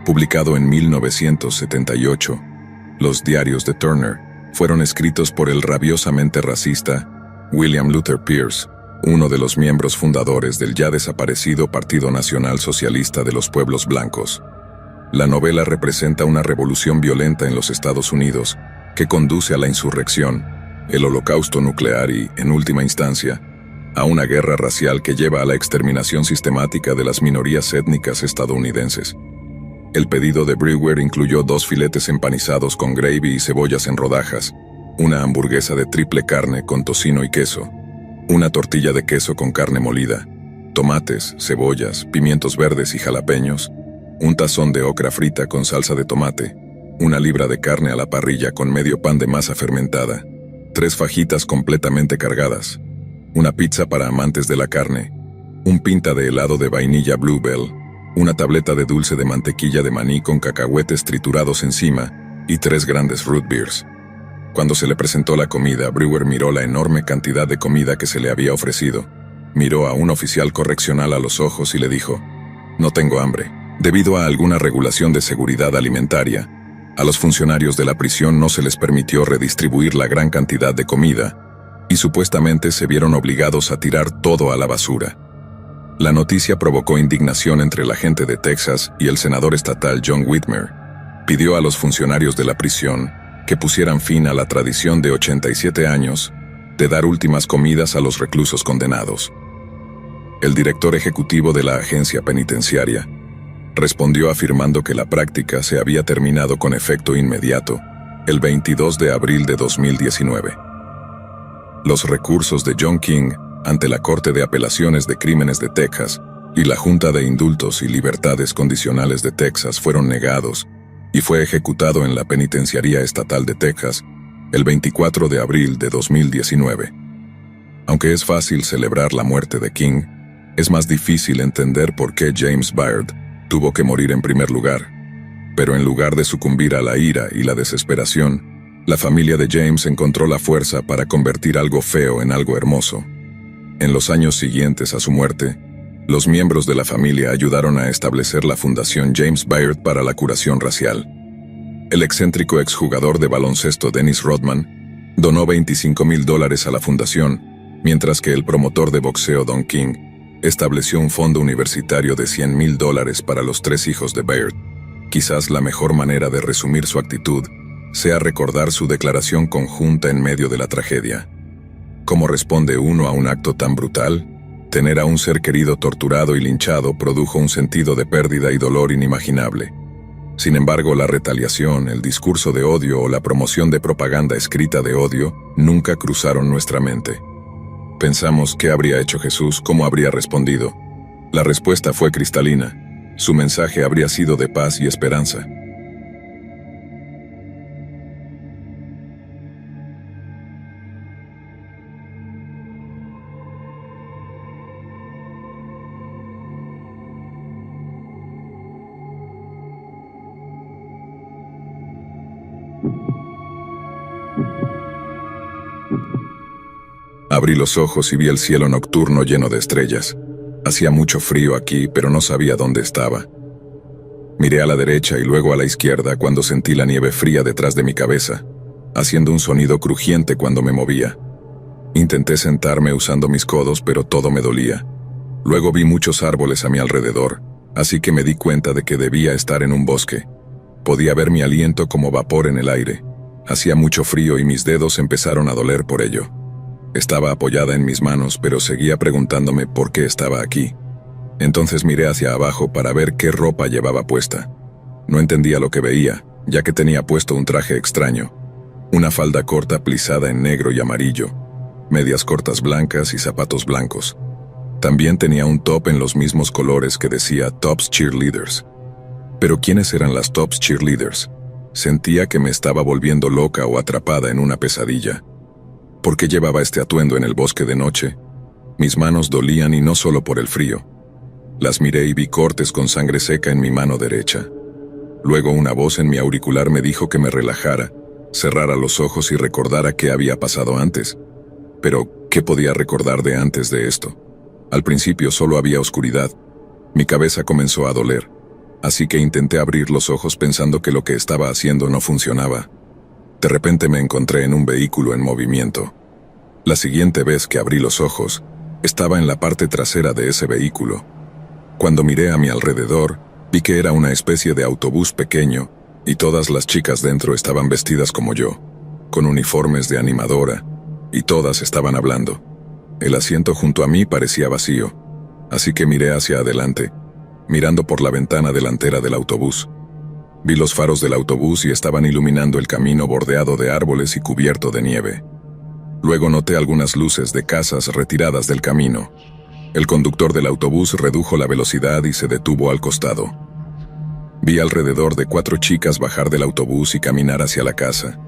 Publicado en 1978, Los diarios de Turner fueron escritos por el rabiosamente racista William Luther Pierce, uno de los miembros fundadores del ya desaparecido Partido Nacional Socialista de los Pueblos Blancos. La novela representa una revolución violenta en los Estados Unidos que conduce a la insurrección, el holocausto nuclear y, en última instancia, a una guerra racial que lleva a la exterminación sistemática de las minorías étnicas estadounidenses. El pedido de Brewer incluyó 2 filetes empanizados con gravy y cebollas en rodajas, una hamburguesa de triple carne con tocino y queso, una tortilla de queso con carne molida, tomates, cebollas, pimientos verdes y jalapeños, un tazón de ocra frita con salsa de tomate, una libra de carne a la parrilla con medio pan de masa fermentada, 3 fajitas completamente cargadas, una pizza para amantes de la carne, un pinta de helado de vainilla Bluebell, una tableta de dulce de mantequilla de maní con cacahuetes triturados encima y 3 grandes root beers. Cuando se le presentó la comida, Brewer miró la enorme cantidad de comida que se le había ofrecido, miró a un oficial correccional a los ojos y le dijo, «No tengo hambre». Debido a alguna regulación de seguridad alimentaria, a los funcionarios de la prisión no se les permitió redistribuir la gran cantidad de comida, y supuestamente se vieron obligados a tirar todo a la basura. La noticia provocó indignación entre la gente de Texas y el senador estatal John Whitmer pidió a los funcionarios de la prisión que pusieran fin a la tradición de 87 años de dar últimas comidas a los reclusos condenados. El director ejecutivo de la agencia penitenciaria respondió afirmando que la práctica se había terminado con efecto inmediato, el 22 de abril de 2019. Los recursos de John King ante la Corte de Apelaciones de Crímenes de Texas y la Junta de Indultos y Libertades Condicionales de Texas fueron negados y fue ejecutado en la Penitenciaría Estatal de Texas el 24 de abril de 2019. Aunque es fácil celebrar la muerte de King, es más difícil entender por qué James Byrd tuvo que morir en primer lugar. Pero en lugar de sucumbir a la ira y la desesperación, la familia de James encontró la fuerza para convertir algo feo en algo hermoso. En los años siguientes a su muerte, los miembros de la familia ayudaron a establecer la Fundación James Byrd para la curación racial. El excéntrico exjugador de baloncesto Dennis Rodman donó $25,000 a la fundación, mientras que el promotor de boxeo Don King estableció un fondo universitario de $100,000 para los 3 hijos de Byrd. Quizás la mejor manera de resumir su actitud sea recordar su declaración conjunta en medio de la tragedia. ¿Cómo responde uno a un acto tan brutal? Tener a un ser querido torturado y linchado produjo un sentido de pérdida y dolor inimaginable. Sin embargo, la retaliación, el discurso de odio o la promoción de propaganda escrita de odio nunca cruzaron nuestra mente. Pensamos qué habría hecho Jesús, cómo habría respondido. La respuesta fue cristalina. Su mensaje habría sido de paz y esperanza. Abrí los ojos y vi el cielo nocturno lleno de estrellas. Hacía mucho frío aquí, pero no sabía dónde estaba. Miré a la derecha y luego a la izquierda cuando sentí la nieve fría detrás de mi cabeza, haciendo un sonido crujiente cuando me movía. Intenté sentarme usando mis codos, pero todo me dolía. Luego vi muchos árboles a mi alrededor, así que me di cuenta de que debía estar en un bosque. Podía ver mi aliento como vapor en el aire. Hacía mucho frío y mis dedos empezaron a doler por ello. Estaba apoyada en mis manos, pero seguía preguntándome por qué estaba aquí. Entonces miré hacia abajo para ver qué ropa llevaba puesta. No entendía lo que veía, ya que tenía puesto un traje extraño. Una falda corta plisada en negro y amarillo, medias cortas blancas y zapatos blancos. También tenía un top en los mismos colores que decía Tops Cheerleaders. Pero ¿quiénes eran las Tops Cheerleaders? Sentía que me estaba volviendo loca o atrapada en una pesadilla. ¿Por qué llevaba este atuendo en el bosque de noche? Mis manos dolían y no solo por el frío. Las miré y vi cortes con sangre seca en mi mano derecha. Luego una voz en mi auricular me dijo que me relajara, cerrara los ojos y recordara qué había pasado antes. Pero, ¿qué podía recordar de antes de esto? Al principio solo había oscuridad. Mi cabeza comenzó a doler, así que intenté abrir los ojos pensando que lo que estaba haciendo no funcionaba. De repente me encontré en un vehículo en movimiento. La siguiente vez que abrí los ojos, estaba en la parte trasera de ese vehículo. Cuando miré a mi alrededor, vi que era una especie de autobús pequeño, y todas las chicas dentro estaban vestidas como yo, con uniformes de animadora, y todas estaban hablando. El asiento junto a mí parecía vacío, así que miré hacia adelante, mirando por la ventana delantera del autobús. Vi los faros del autobús y estaban iluminando el camino bordeado de árboles y cubierto de nieve. Luego noté algunas luces de casas retiradas del camino. El conductor del autobús redujo la velocidad y se detuvo al costado. Vi alrededor de 4 chicas bajar del autobús y caminar hacia la casa.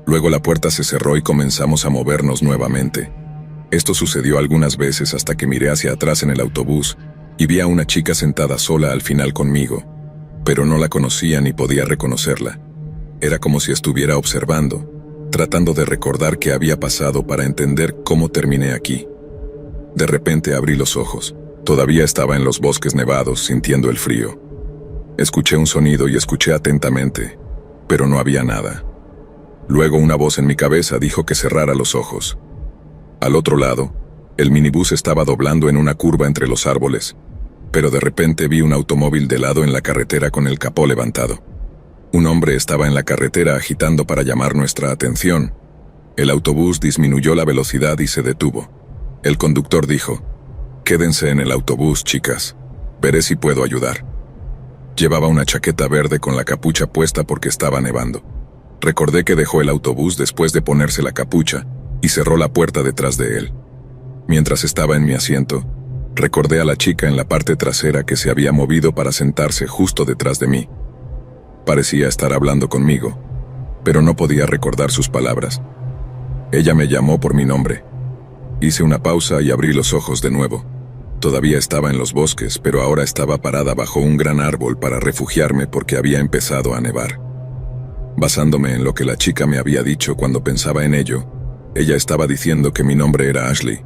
Luego la puerta se cerró y comenzamos a movernos nuevamente. Esto sucedió algunas veces hasta que miré hacia atrás en el autobús y vi a una chica sentada sola al final conmigo. Pero no la conocía ni podía reconocerla. Era como si estuviera observando, tratando de recordar qué había pasado para entender cómo terminé aquí. De repente abrí los ojos. Todavía estaba en los bosques nevados, sintiendo el frío. Escuché un sonido y escuché atentamente, pero no había nada. Luego una voz en mi cabeza dijo que cerrara los ojos. Al otro lado, el minibús estaba doblando en una curva entre los árboles, pero de repente vi un automóvil de lado en la carretera con el capó levantado. Un hombre estaba en la carretera agitando para llamar nuestra atención. El autobús disminuyó la velocidad y se detuvo. El conductor dijo: «Quédense en el autobús, chicas. Veré si puedo ayudar». Llevaba una chaqueta verde con la capucha puesta porque estaba nevando. Recordé que dejó el autobús después de ponerse la capucha y cerró la puerta detrás de él. Mientras estaba en mi asiento, recordé a la chica en la parte trasera que se había movido para sentarse justo detrás de mí. Parecía estar hablando conmigo, pero no podía recordar sus palabras. Ella me llamó por mi nombre. Hice una pausa y abrí los ojos de nuevo. Todavía estaba en los bosques, pero ahora estaba parada bajo un gran árbol para refugiarme porque había empezado a nevar. Basándome en lo que la chica me había dicho cuando pensaba en ello, ella estaba diciendo que mi nombre era Ashley,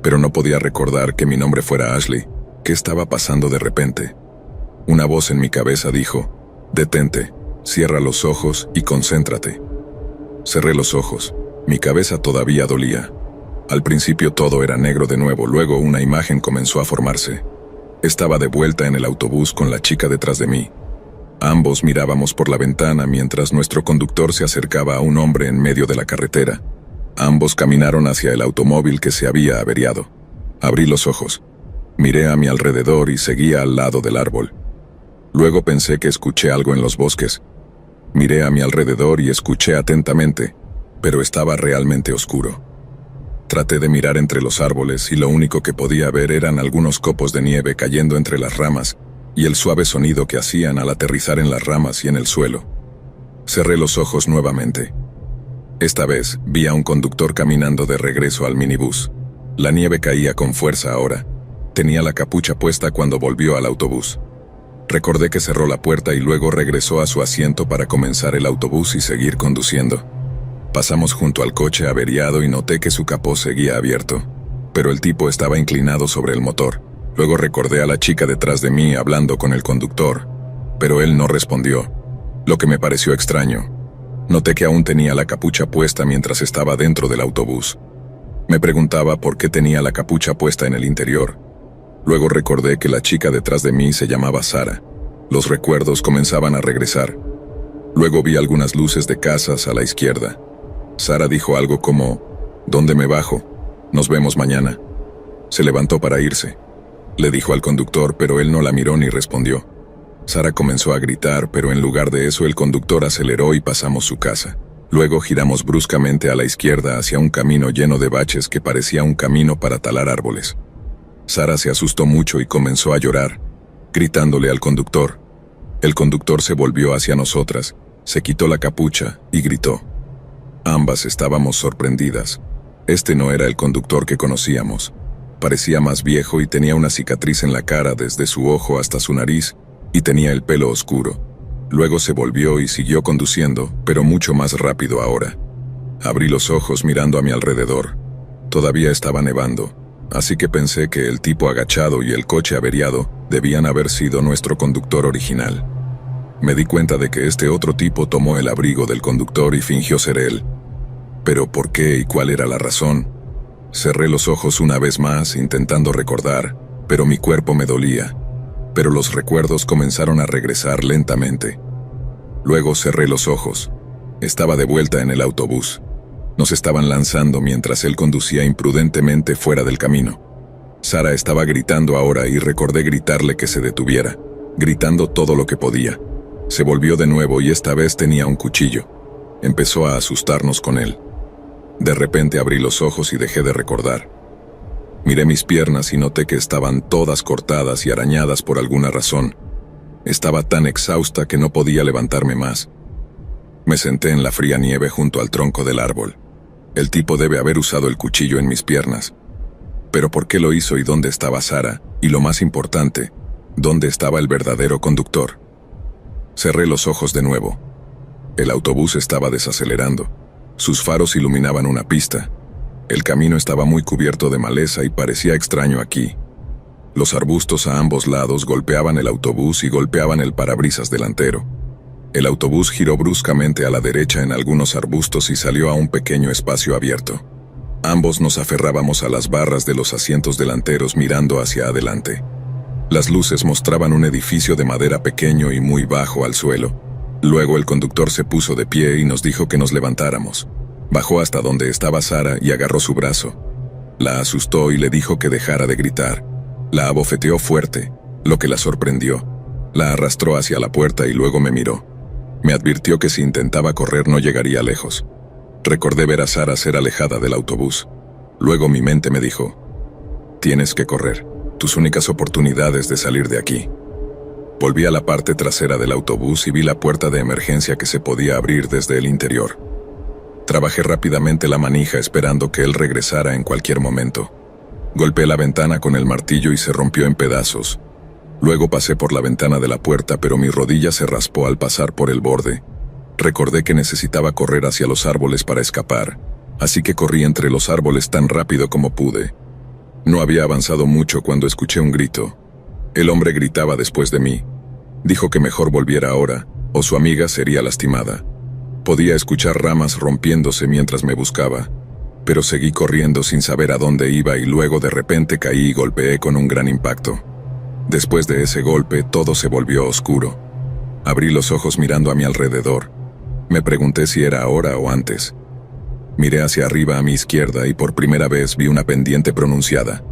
pero no podía recordar que mi nombre fuera Ashley. ¿Qué estaba pasando de repente? Una voz en mi cabeza dijo: «Detente, cierra los ojos y concéntrate». Cerré los ojos. Mi cabeza todavía dolía. Al principio todo era negro de nuevo, luego una imagen comenzó a formarse. Estaba de vuelta en el autobús con la chica detrás de mí. Ambos mirábamos por la ventana mientras nuestro conductor se acercaba a un hombre en medio de la carretera. Ambos caminaron hacia el automóvil que se había averiado. Abrí los ojos. Miré a mi alrededor y seguía al lado del árbol. Luego pensé que escuché algo en los bosques. Miré a mi alrededor y escuché atentamente, pero estaba realmente oscuro. Traté de mirar entre los árboles y lo único que podía ver eran algunos copos de nieve cayendo entre las ramas y el suave sonido que hacían al aterrizar en las ramas y en el suelo. Cerré los ojos nuevamente. Esta vez vi a un conductor caminando de regreso al minibús. La nieve caía con fuerza ahora. Tenía la capucha puesta cuando volvió al autobús. Recordé que cerró la puerta y luego regresó a su asiento para comenzar el autobús y seguir conduciendo. Pasamos junto al coche averiado y noté que su capó seguía abierto, pero el tipo estaba inclinado sobre el motor. Luego recordé a la chica detrás de mí hablando con el conductor, pero él no respondió, lo que me pareció extraño. Noté que aún tenía la capucha puesta mientras estaba dentro del autobús. Me preguntaba por qué tenía la capucha puesta en el interior. Luego recordé que la chica detrás de mí se llamaba Sara. Los recuerdos comenzaban a regresar. Luego vi algunas luces de casas a la izquierda. Sara dijo algo como, ¿dónde me bajo? Nos vemos mañana. Se levantó para irse. Le dijo al conductor, pero él no la miró ni respondió. Sara comenzó a gritar, pero en lugar de eso el conductor aceleró y pasamos su casa. Luego giramos bruscamente a la izquierda hacia un camino lleno de baches que parecía un camino para talar árboles. Sara se asustó mucho y comenzó a llorar, gritándole al conductor. El conductor se volvió hacia nosotras, se quitó la capucha y gritó. Ambas estábamos sorprendidas. Este no era el conductor que conocíamos. Parecía más viejo y tenía una cicatriz en la cara desde su ojo hasta su nariz y tenía el pelo oscuro. Luego se volvió y siguió conduciendo, pero mucho más rápido ahora. Abrí los ojos mirando a mi alrededor. Todavía estaba nevando, así que pensé que el tipo agachado y el coche averiado debían haber sido nuestro conductor original. Me di cuenta de que este otro tipo tomó el abrigo del conductor y fingió ser él. ¿Pero por qué y cuál era la razón? Cerré los ojos una vez más intentando recordar, pero mi cuerpo me dolía. Pero los recuerdos comenzaron a regresar lentamente. Luego cerré los ojos. Estaba de vuelta en el autobús. Nos estaban lanzando mientras él conducía imprudentemente fuera del camino. Sara estaba gritando ahora y recordé gritarle que se detuviera, gritando todo lo que podía. Se volvió de nuevo y esta vez tenía un cuchillo. Empezó a asustarnos con él. De repente abrí los ojos y dejé de recordar. Miré mis piernas y noté que estaban todas cortadas y arañadas por alguna razón. Estaba tan exhausta que no podía levantarme más. Me senté en la fría nieve junto al tronco del árbol. El tipo debe haber usado el cuchillo en mis piernas. Pero ¿por qué lo hizo y dónde estaba Sara? Y lo más importante, ¿dónde estaba el verdadero conductor? Cerré los ojos de nuevo. El autobús estaba desacelerando. Sus faros iluminaban una pista. El camino estaba muy cubierto de maleza y parecía extraño aquí. Los arbustos a ambos lados golpeaban el autobús y golpeaban el parabrisas delantero. El autobús giró bruscamente a la derecha en algunos arbustos y salió a un pequeño espacio abierto. Ambos nos aferrábamos a las barras de los asientos delanteros mirando hacia adelante. Las luces mostraban un edificio de madera pequeño y muy bajo al suelo. Luego el conductor se puso de pie y nos dijo que nos levantáramos. Bajó hasta donde estaba Sara y agarró su brazo. La asustó y le dijo que dejara de gritar. La abofeteó fuerte, lo que la sorprendió. La arrastró hacia la puerta y luego me miró. Me advirtió que si intentaba correr no llegaría lejos. Recordé ver a Sara ser alejada del autobús. Luego mi mente me dijo, tienes que correr, tus únicas oportunidades de salir de aquí. Volví a la parte trasera del autobús y vi la puerta de emergencia que se podía abrir desde el interior. Trabajé rápidamente la manija esperando que él regresara en cualquier momento. Golpeé la ventana con el martillo y se rompió en pedazos. Luego pasé por la ventana de la puerta, pero mi rodilla se raspó al pasar por el borde. Recordé que necesitaba correr hacia los árboles para escapar, así que corrí entre los árboles tan rápido como pude. No había avanzado mucho cuando escuché un grito. El hombre gritaba después de mí. Dijo que mejor volviera ahora, o su amiga sería lastimada. Podía escuchar ramas rompiéndose mientras me buscaba, pero seguí corriendo sin saber a dónde iba y luego de repente caí y golpeé con un gran impacto. Después de ese golpe todo se volvió oscuro. Abrí los ojos mirando a mi alrededor. Me pregunté si era ahora o antes. Miré hacia arriba a mi izquierda y por primera vez vi una pendiente pronunciada.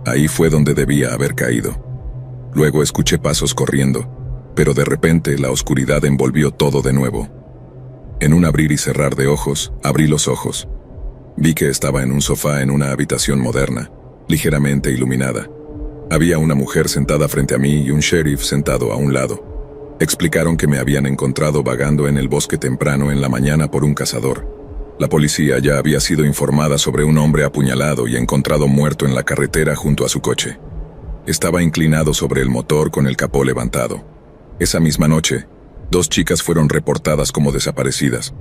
Ahí fue donde debía haber caído. Luego escuché pasos corriendo, pero de repente la oscuridad envolvió todo de nuevo. En un abrir y cerrar de ojos, abrí los ojos. Vi que estaba en un sofá en una habitación moderna, ligeramente iluminada. Había una mujer sentada frente a mí y un sheriff sentado a un lado. Explicaron que me habían encontrado vagando en el bosque temprano en la mañana por un cazador. La policía ya había sido informada sobre un hombre apuñalado y encontrado muerto en la carretera junto a su coche. Estaba inclinado sobre el motor con el capó levantado. Esa misma noche, 2 chicas fueron reportadas como desaparecidas.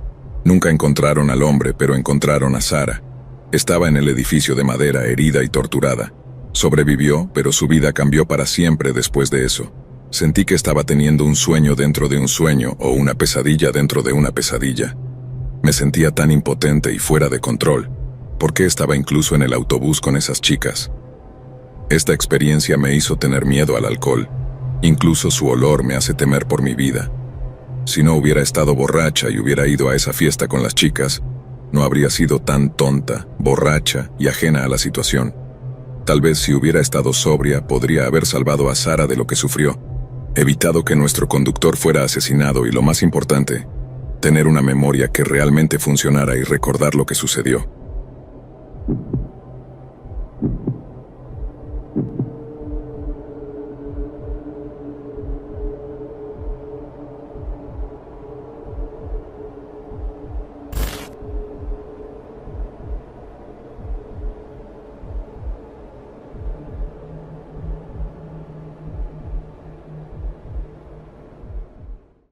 Nunca encontraron al hombre, pero encontraron a Sara. Estaba en el edificio de madera, herida y torturada. Sobrevivió, pero su vida cambió para siempre después de eso. Sentí que estaba teniendo un sueño dentro de un sueño o una pesadilla dentro de una pesadilla. Me sentía tan impotente y fuera de control. ¿Por qué estaba incluso en el autobús con esas chicas? Esta experiencia me hizo tener miedo al alcohol. Incluso su olor me hace temer por mi vida. Si no hubiera estado borracha y hubiera ido a esa fiesta con las chicas, no habría sido tan tonta, borracha y ajena a la situación. Tal vez si hubiera estado sobria podría haber salvado a Sara de lo que sufrió, evitado que nuestro conductor fuera asesinado y, lo más importante, tener una memoria que realmente funcionara y recordar lo que sucedió.